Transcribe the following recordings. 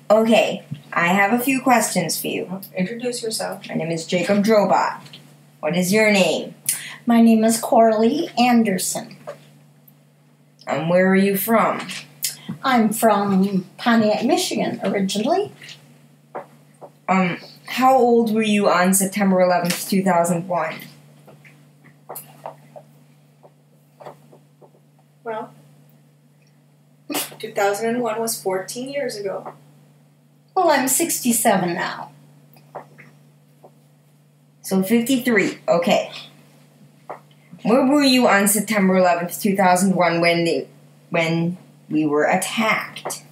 Okay, I have a few questions for you. Introduce yourself. My name is Jacob Drobot. What is your name? My name is Coralee Anderson. Where are you from? I'm from Pontiac, Michigan, originally. How old were you on September 11th, 2001? Well, 2001 was 14 years ago. Well, I'm 67 now. So 53. Okay. Where were you on September 11th, 2001 when we were attacked?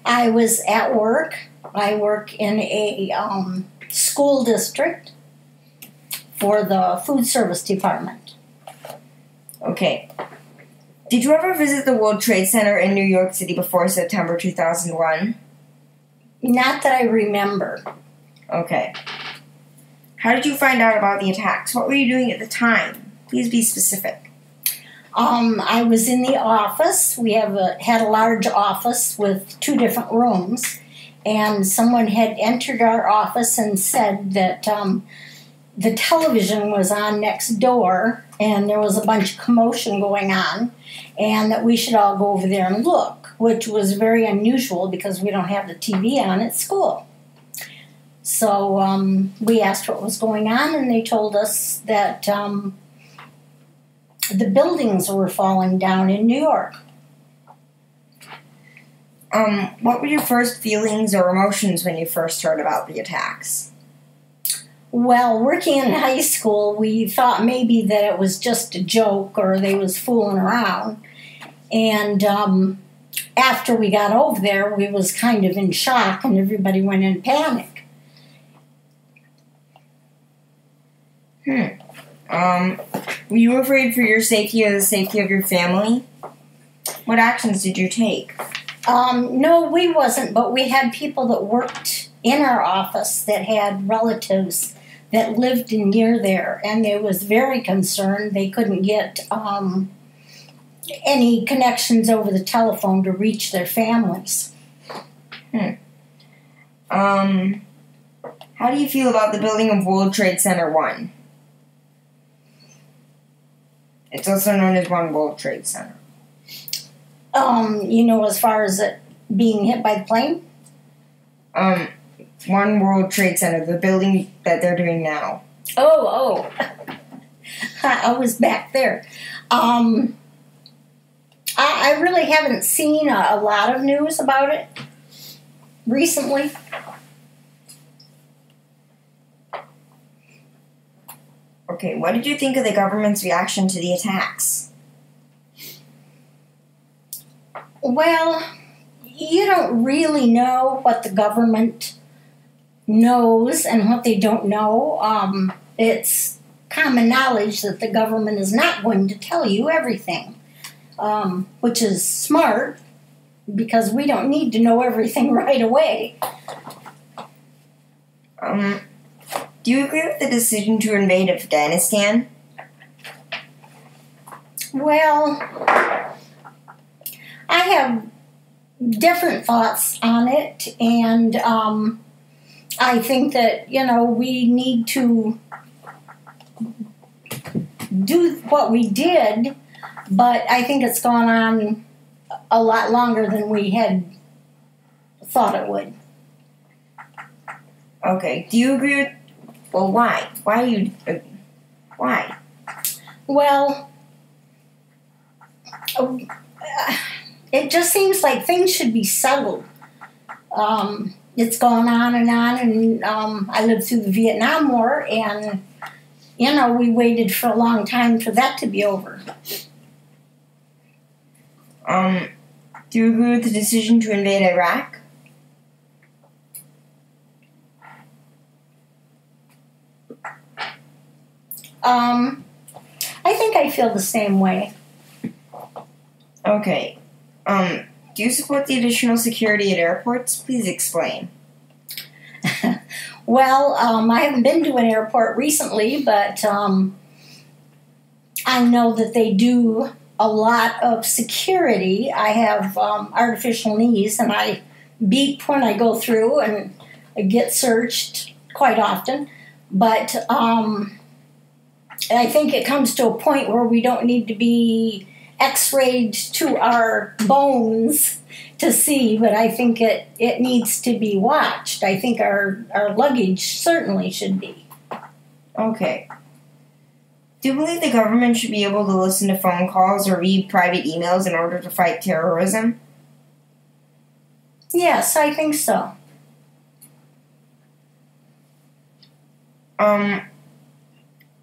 I was at work. I work in a school district for the food service department. Okay. Did you ever visit the World Trade Center in New York City before September 2001? Not that I remember. Okay. How did you find out about the attacks? What were you doing at the time? Please be specific. I was in the office. We had a large office with 2 different rooms, and someone had entered our office and said that the television was on next door, and there was a bunch of commotion going on, and that we should all go over there and look, which was very unusual because we don't have the TV on at school. So we asked what was going on, and they told us that the buildings were falling down in New York. What were your first feelings or emotions when you first heard about the attacks? Well, working in high school, we thought maybe that it was just a joke or they was fooling around. And after we got over there, we was kind of in shock and everybody went in panic. Were you afraid for your safety or the safety of your family? What actions did you take? No, we wasn't, but we had people that worked in our office that had relatives that lived near there, and they was very concerned. They couldn't get any connections over the telephone to reach their families. How do you feel about the building of World Trade Center 1? It's also known as One World Trade Center. As far as it being hit by the plane? One World Trade Center, the building that they're doing now. Oh. I was back there. I really haven't seen a lot of news about it recently. Okay, what did you think of the government's reaction to the attacks? Well, you don't really know what the government knows and what they don't know. It's common knowledge that the government is not going to tell you everything, which is smart because we don't need to know everything right away. Do you agree with the decision to invade Afghanistan? Well, I have different thoughts on it, and I think that, we need to do what we did, but I think it's gone on a lot longer than we had thought it would. Okay, do you agree with... Well, why? Why? Well, it just seems like things should be settled. It's gone on, and I lived through the Vietnam War, and, we waited for a long time for that to be over. Do you agree with the decision to invade Iraq? I think I feel the same way. Okay. Do you support the additional security at airports? Please explain. Well, I haven't been to an airport recently, but I know that they do a lot of security. I have artificial knees, and I beep when I go through, and I get searched quite often. But I think it comes to a point where we don't need to be x-rayed to our bones to see, but I think it needs to be watched. I think our luggage certainly should be. Okay. Do you believe the government should be able to listen to phone calls or read private emails in order to fight terrorism? Yes, I think so.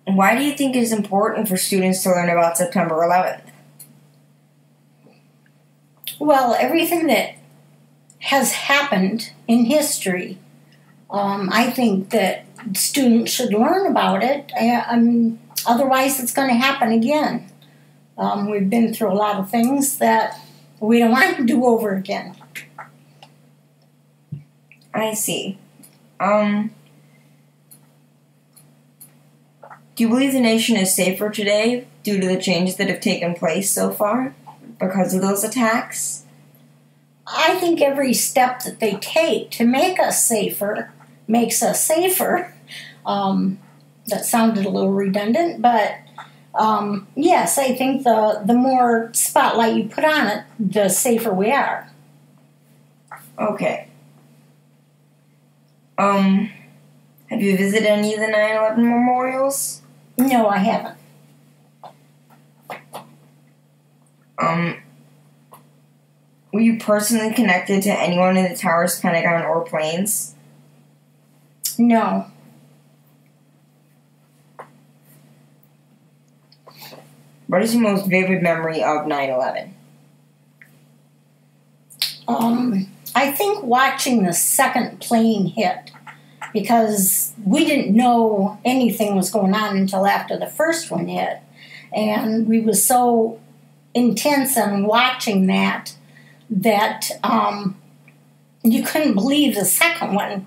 Why do you think it is important for students to learn about September 11th? Well, everything that has happened in history, I think that students should learn about it. Otherwise, it's going to happen again. We've been through a lot of things that we don't want to do over again. I see. Do you believe the nation is safer today due to the changes that have taken place so far because of those attacks? I think every step that they take to make us safer makes us safer. That sounded a little redundant, but yes, I think the more spotlight you put on it, the safer we are. Okay. Have you visited any of the 9/11 memorials? No, I haven't. Were you personally connected to anyone in the towers, Pentagon, or planes? No. What is your most vivid memory of 9/11? I think watching the second plane hit, because we didn't know anything was going on until after the first one hit. And we were so intense on watching that you couldn't believe the second one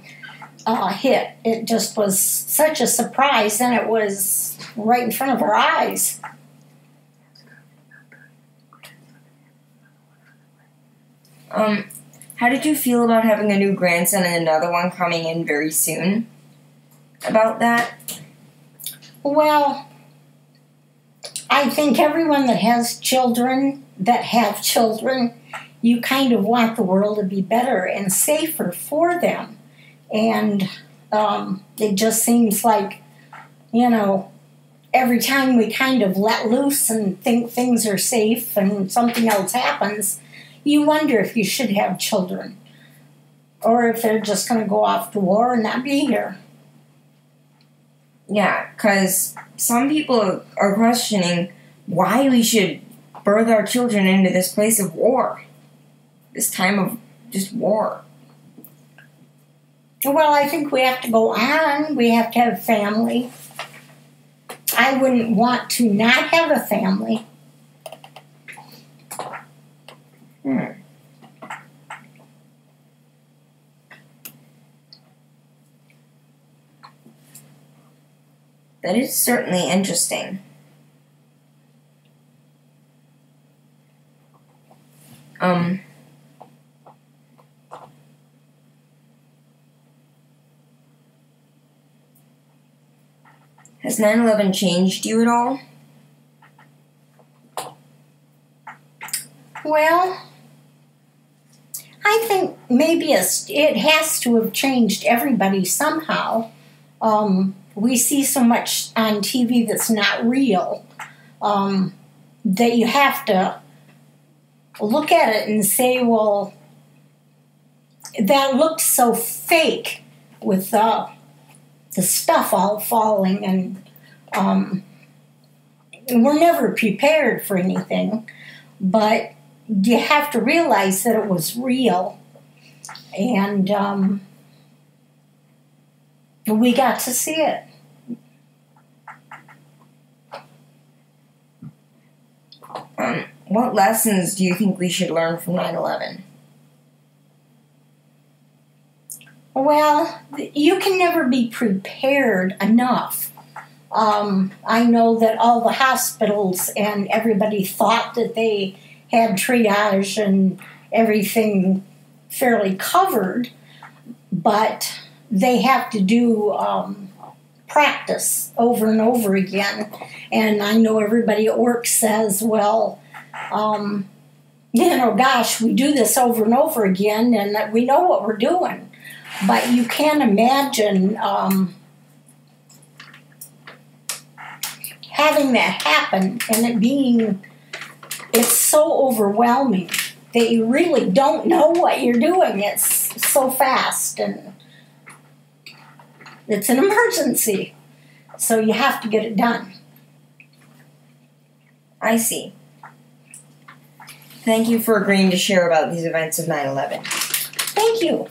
hit. It just was such a surprise, and it was right in front of our eyes. How did you feel about having a new grandson and another one coming in very soon? About that? Well, I think everyone that has children, you kind of want the world to be better and safer for them. And it just seems like, every time we kind of let loose and think things are safe and something else happens, you wonder if you should have children, or if they're just going to go off to war and not be here. Yeah, because some people are questioning why we should birth our children into this place of war, this time of just war. Well, I think we have to go on. We have to have family. I wouldn't want to not have a family. That is certainly interesting. Has 9/11 changed you at all? Well, I think maybe it has to have changed everybody somehow. We see so much on TV that's not real that you have to look at it and say, well, that looked so fake with the stuff all falling, and we're never prepared for anything, but you have to realize that it was real, and we got to see it. What lessons do you think we should learn from 9/11? Well, you can never be prepared enough. I know that all the hospitals and everybody thought that they had triage and everything fairly covered, but they have to do practice over and over again. And I know everybody at work says, well, gosh, we do this over and over again, and that we know what we're doing. But you can't imagine having that happen and it's so overwhelming that you really don't know what you're doing. It's so fast, and it's an emergency. So you have to get it done. I see. Thank you for agreeing to share about these events of 9/11. Thank you.